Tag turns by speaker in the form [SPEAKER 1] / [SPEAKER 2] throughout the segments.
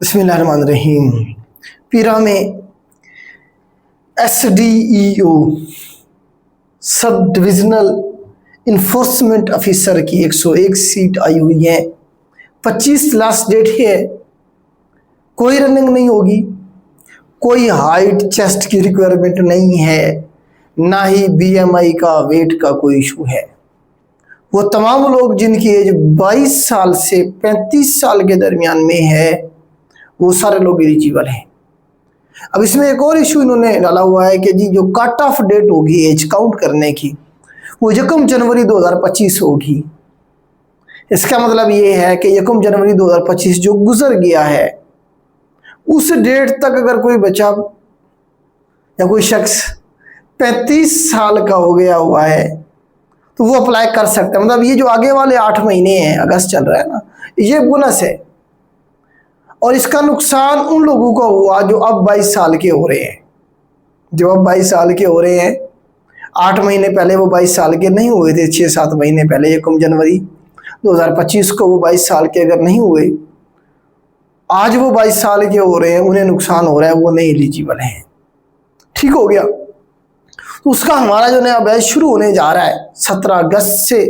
[SPEAKER 1] बिस्मिल्लाहिर्रहमानिर्रहीम। पीरा में SDEO sub divisional enforcement officer की 101 सीट आई हुई है। 25 लास्ट डेट है। कोई रनिंग नहीं होगी, कोई हाइट चेस्ट की रिक्वायरमेंट नहीं है, ना ही BMI का वेट का कोई इशू है। वो तमाम लोग जिनकी एज 22 साल से 35 साल के दरमियान में है, वो सारे लोग एलिजिबल हैं। अब इसमें एक और इशू इन्होंने डाला हुआ है कि जी जो कट ऑफ डेट होगी एज काउंट करने की, वो 1 जनवरी 2025 होगी। इसका मतलब ये है कि 1 जनवरी 2025 जो गुजर गया है, उस डेट तक अगर कोई बच्चा या कोई शख्स 35 साल का हो गया हुआ है तो वो अप्लाई कर सकता है। मतलब ये जो आगे वाले 8 महीने हैं, अगस्त चल रहा है ना, ये बोनस है। और इसका नुकसान उन लोगों को हुआ जो अब 22 साल के हो रहे हैं। जो अब 22 साल के हो रहे हैं, 8 महीने पहले वो 22 साल के नहीं हुए थे, 6-7 महीने पहले 1 जनवरी 2025 को वो 22 साल के अगर नहीं हुए, आज वो 22 साल के हो रहे हैं, उन्हें नुकसान हो रहा है, वो नहीं एलिजिबल हैं। ठीक हो गया। तो उसका हमारा जो नया बैच शुरू होने जा रहा है 17 अगस्त से,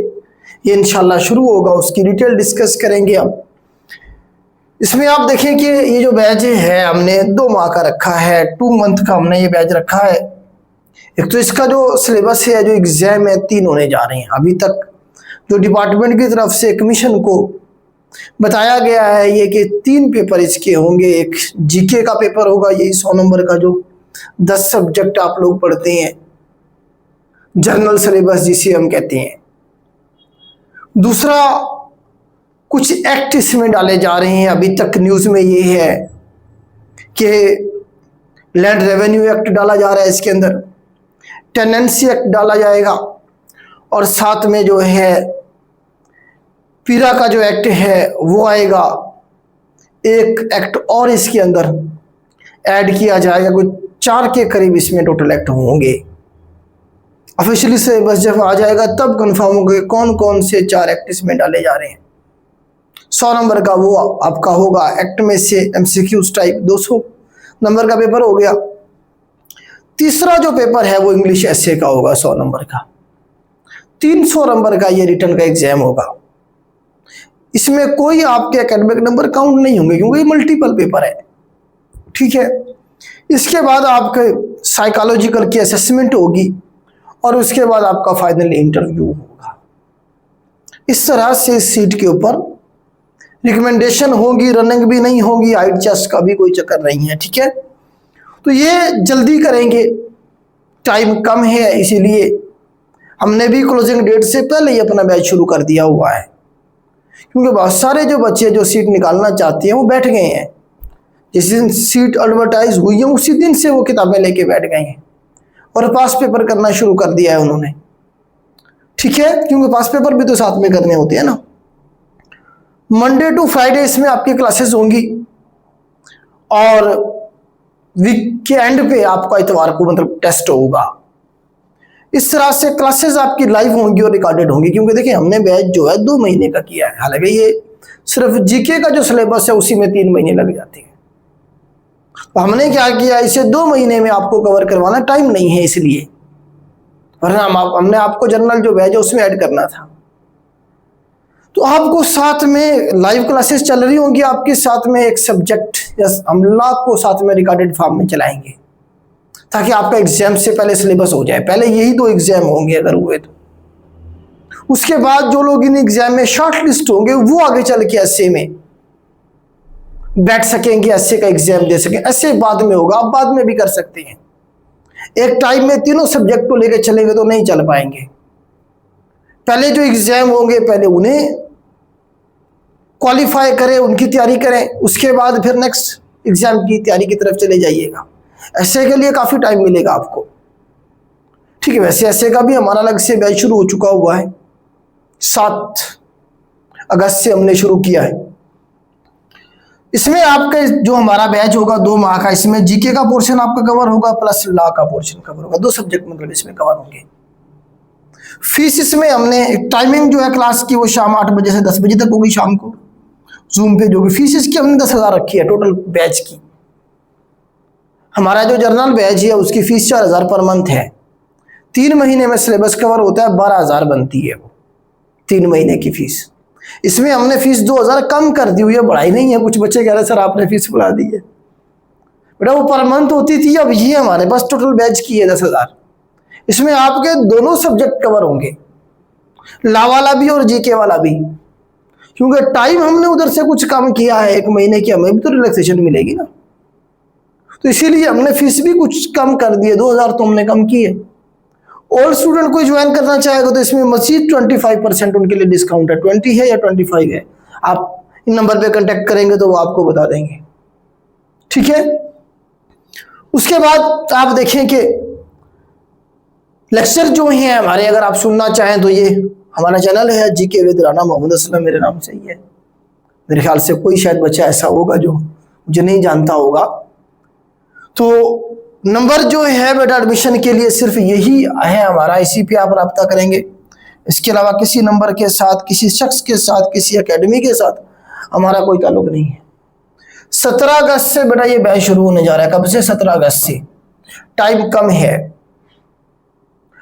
[SPEAKER 1] ये इंशाल्लाह शुरू होगा। उसकी डिटेल डिस्कस करेंगे हम। इसमें आप देखें कि ये जो बैच है हमने 2 माह का रखा है, 2 मंथ का हमने ये बैच रखा है। एक तो इसका जो सिलेबस है, जो एग्जाम है, 3 होने जा रहे हैं। अभी तक जो डिपार्टमेंट की तरफ से कमीशन को बताया गया है ये कि 3 पेपर इसके होंगे। एक जीके का पेपर होगा, यही 100 नंबर का, जो 10 सब्जेक्ट आप लोग पढ़ते हैं, जनरल सिलेबस जिसे हम कहते हैं। दूसरा, कुछ एक्ट इसमें डाले जा रहे हैं। अभी तक न्यूज़ में ये है कि लैंड रेवेन्यू एक्ट डाला जा रहा है, इसके अंदर टेनेंसी एक्ट डाला जाएगा, और साथ में जो है पीरा का जो एक्ट है वो आएगा। एक एक्ट और इसके अंदर ऐड किया जाएगा। कुछ 4 के करीब इसमें टोटल एक्ट होंगे। ऑफिशियली सिलेबस जब आ जाएगा तब कंफर्म होगा कौन कौन से 4 एक्ट इसमें डाले जा रहे हैं। 100 नंबर का वो आपका होगा। एक्ट में से MCQs टाइप 200 नंबर का पेपर हो गया। तीसरा जो पेपर है वो इंग्लिश एसे का होगा, 100 नंबर का। 300 नंबर का ये रिटर्न का एग्जाम होगा। इसमें कोई आपके एकेडमिक नंबर काउंट नहीं होंगे, क्योंकि ये मल्टीपल पेपर है। ठीक है। इसके बाद आपके साइकोलॉजिकल की असेसमेंट होगी, और उसके बाद आपका फाइनल इंटरव्यू होगा। इस तरह से सीट के ऊपर रिकमेंडेशन होगी, रनिंग भी नहीं होगी, हाइट चेस्ट का भी कोई चक्कर नहीं है। ठीक है। तो ये जल्दी करेंगे, टाइम कम है, इसीलिए हमने भी क्लोजिंग डेट से पहले ही अपना बैच शुरू कर दिया हुआ है। क्योंकि बहुत सारे जो बच्चे जो सीट निकालना चाहते हैं वो बैठ गए हैं। जिस दिन सीट एडवर्टाइज हुई है उसी दिन से वो किताबें लेके बैठ गए हैं और पास पेपर करना शुरू कर दिया है उन्होंने। ठीक है। क्योंकि पास पेपर भी तो साथ में करने होते हैं ना। मंडे टू फ्राइडे इसमें आपकी क्लासेस होंगी, और वीक के एंड पे आपका इतवार को मतलब टेस्ट होगा। इस तरह से क्लासेस आपकी लाइव होंगी और रिकॉर्डेड होंगी। क्योंकि देखिए हमने बैच जो है 2 महीने का किया है। हालांकि ये सिर्फ जीके का जो सिलेबस है उसी में 3 महीने लग जाते हैं। तो हमने क्या किया, इसे 2 महीने में आपको कवर करवाना, टाइम नहीं है इसलिए, वरना हमने आपको जनरल जो बैच है उसमें ऐड करना था। तो आपको साथ में लाइव क्लासेस चल रही होंगी, आपके साथ में एक सब्जेक्ट या हम लाख को साथ में रिकॉर्डेड फॉर्म में चलाएंगे, ताकि आपका एग्जाम से पहले सिलेबस हो जाए। पहले यही 2 एग्जाम होंगे अगर हुए तो। उसके बाद जो लोग इन एग्जाम में शॉर्ट लिस्ट होंगे वो आगे चल के एसए में बैठ सकेंगे, एसए का एग्जाम दे सकें। एसए बाद में होगा, आप बाद में भी कर सकते हैं। एक टाइम में तीनों सब्जेक्ट को लेकर चलेंगे तो नहीं चल पाएंगे। पहले जो एग्जाम होंगे पहले उन्हें क्वालिफाई करें, उनकी तैयारी करें, उसके बाद फिर नेक्स्ट एग्जाम की तैयारी की तरफ चले जाइएगा। ऐसे के लिए काफ़ी टाइम मिलेगा आपको। ठीक है। वैसे ऐसे का भी हमारा अलग से बैच शुरू हो चुका हुआ है। 7 अगस्त से हमने शुरू किया है। इसमें आपका जो हमारा बैच होगा 2 माह का, इसमें जीके का पोर्शन आपका कवर होगा, प्लस लॉ का पोर्शन कवर होगा। 2 सब्जेक्ट मतलब इसमें कवर होंगे। फीस इसमें हमने टाइमिंग जो है क्लास की वो शाम 8 बजे से 10 बजे तक होगी शाम को। जूम पे जो भी फीस इसकी हमने 10,000 रखी है टोटल बैच की। हमारा जो जर्नल बैच है उसकी फीस 4,000 पर मंथ है। 3 महीने में सिलेबस कवर होता है, 12,000 बनती है वो 3 महीने की फीस। इसमें हमने फीस 2,000 कम कर दी हुई है, बढ़ाई नहीं है। कुछ बच्चे कह रहे सर आपने फीस बढ़ा दी है, बेटा वो पर मंथ होती थी, अब ये हमारे पास टोटल बैच की है 10,000। इसमें आपके दोनों सब्जेक्ट कवर होंगे, ला वाला भी और जीके वाला भी, क्योंकि टाइम हमने उधर से कुछ कम किया है 1 महीने की, हमें भी तो रिलैक्सेशन मिलेगी ना, तो इसीलिए हमने फीस भी कुछ कम कर दी है, 2,000 तो हमने कम की है। ओल्ड स्टूडेंट कोई ज्वाइन करना चाहेगा तो इसमें मजीद 25% उनके लिए डिस्काउंट है। 20 है या 25 है, आप इन नंबर पे कांटेक्ट करेंगे तो वो आपको बता देंगे, ठीक है। उसके बाद आप देखें कि लेक्चर जो हैं हमारे, अगर आप सुनना चाहें तो ये हमारा चैनल है जीके विद राना मोहम्मद असलम, मेरे नाम से ही है। मेरे ख्याल से कोई शायद बच्चा ऐसा होगा जो मुझे नहीं जानता होगा। तो नंबर जो है बेटा एडमिशन के लिए सिर्फ यही है हमारा, इसी पे आप रब्ता करेंगे। इसके अलावा किसी नंबर के साथ, किसी शख्स के साथ, किसी एकेडमी के साथ हमारा कोई ताल्लुक नहीं है। 17 अगस्त से बेटा ये बैच शुरू होने जा रहा है। कब से? 17 अगस्त से। टाइम कम है।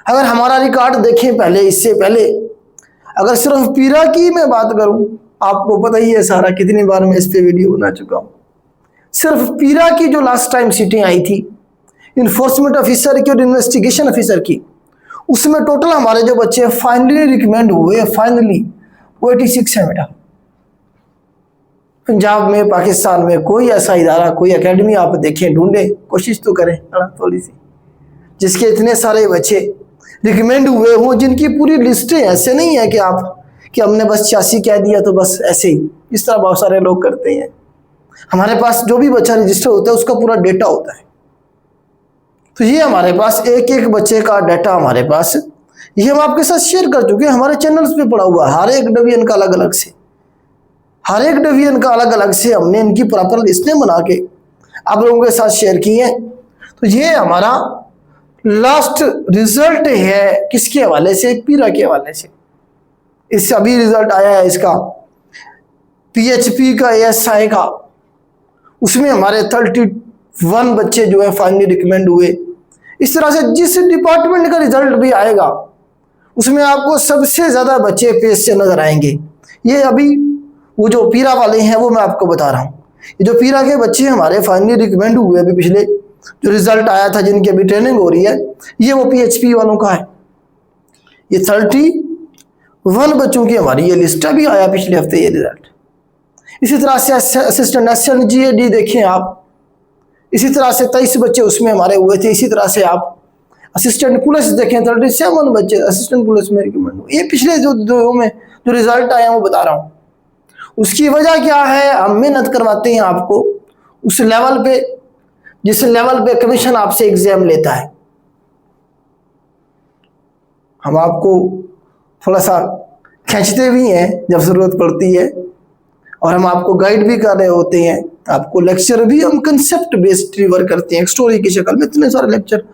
[SPEAKER 1] अगर हमारा रिकॉर्ड देखें पहले, इससे पहले अगर सिर्फ पीरा की मैं बात करूं, आपको पता ही है सारा कितनी बार मैं इस पे वीडियो बना चुका हूं। सिर्फ पीरा की जो लास्ट टाइम सीटें आई थी इन्फोर्समेंट ऑफिसर की और इन्वेस्टिगेशन ऑफिसर की, उसमें टोटल हमारे जो बच्चे फाइनली रिकमेंड हुए, फाइनली वो 86 है बेटा। पंजाब में, पाकिस्तान में कोई ऐसा इदारा, कोई एकेडमी आप देखें, ढूंढे, कोशिश तो करें थोड़ी सी, जिसके इतने सारे बच्चे रिकमेंड हुए हों, जिनकी पूरी लिस्टें। ऐसे नहीं है कि हमने बस 86 कह दिया तो बस ऐसे ही, इस तरह बहुत सारे लोग करते हैं। हमारे पास जो भी बच्चा रजिस्टर होता है उसका पूरा डेटा होता है। तो ये हमारे पास एक एक बच्चे का डाटा हमारे पास, ये हम आपके साथ शेयर कर चुके हैं, हमारे चैनल्स पे पड़ा हुआ है। हर एक डिवीजन का अलग अलग से, हर एक डिवीजन का अलग अलग से हमने इनकी प्रॉपर लिस्टें बना के आप लोगों के साथ शेयर की हैं। तो ये हमारा लास्ट रिजल्ट है किसके हवाले से? पीरा के हवाले से। इससे अभी रिजल्ट आया है इसका पीएचपी का, एएसआई का, उसमें हमारे 31 बच्चे जो है फाइनली रिकमेंड हुए। इस तरह से जिस डिपार्टमेंट का रिजल्ट भी आएगा उसमें आपको सबसे ज्यादा बच्चे पेज से नजर आएंगे। ये अभी वो जो पीरा वाले हैं वो मैं आपको बता रहा हूँ। ये जो पीरा के बच्चे हमारे फाइनली रिकमेंड हुए, अभी पिछले जो रिजल्ट आया था, जिनकी अभी ट्रेनिंग हो रही है, ये वो पीएचपी वालों का है। ये 31 बच्चों की हमारी ये लिस्ट भी आया पिछले हफ्ते ये रिजल्ट। इसी तरह से असिस्टेंट SNGAD देखें आप, इसी तरह से 23 बच्चे उसमें हमारे हुए थे। इसी तरह से आप असिस्टेंट पुलिस देखें, 37 बच्चे असिस्टेंट पुलिस में रिकमेंड हुए। ये पिछले जो में जो रिजल्ट आए हैं वो बता रहा हूँ। उसकी वजह क्या है? हम मेहनत करवाते हैं आपको उस लेवल पे जिस लेवल पे कमीशन आपसे एग्जाम लेता है। हम आपको थोड़ा सा खींचते भी हैं जब जरूरत पड़ती है, और हम आपको गाइड भी कर रहे होते हैं। आपको लेक्चर भी हम कंसेप्ट बेस्ड डिलीवर करते हैं, स्टोरी की शक्ल में। इतने सारे लेक्चर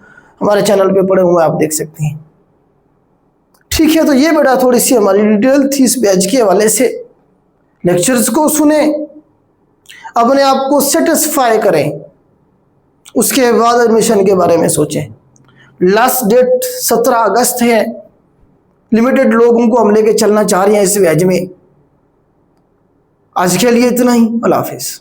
[SPEAKER 1] हमारे चैनल पे पड़े हुए हैं, आप देख सकते हैं, ठीक है। तो ये बेटा थोड़ी सी हमारी डिटेल थी इस बैच के हवाले से। लेक्चर्स को सुने, अपने आप को सेटिस्फाई करें, उसके बाद एडमिशन के बारे में सोचें। लास्ट डेट 17 अगस्त है। लिमिटेड लोगों को हम लेके चलना चाह रहे हैं इस बैच में। आज के लिए इतना ही। अल्लाह हाफिज।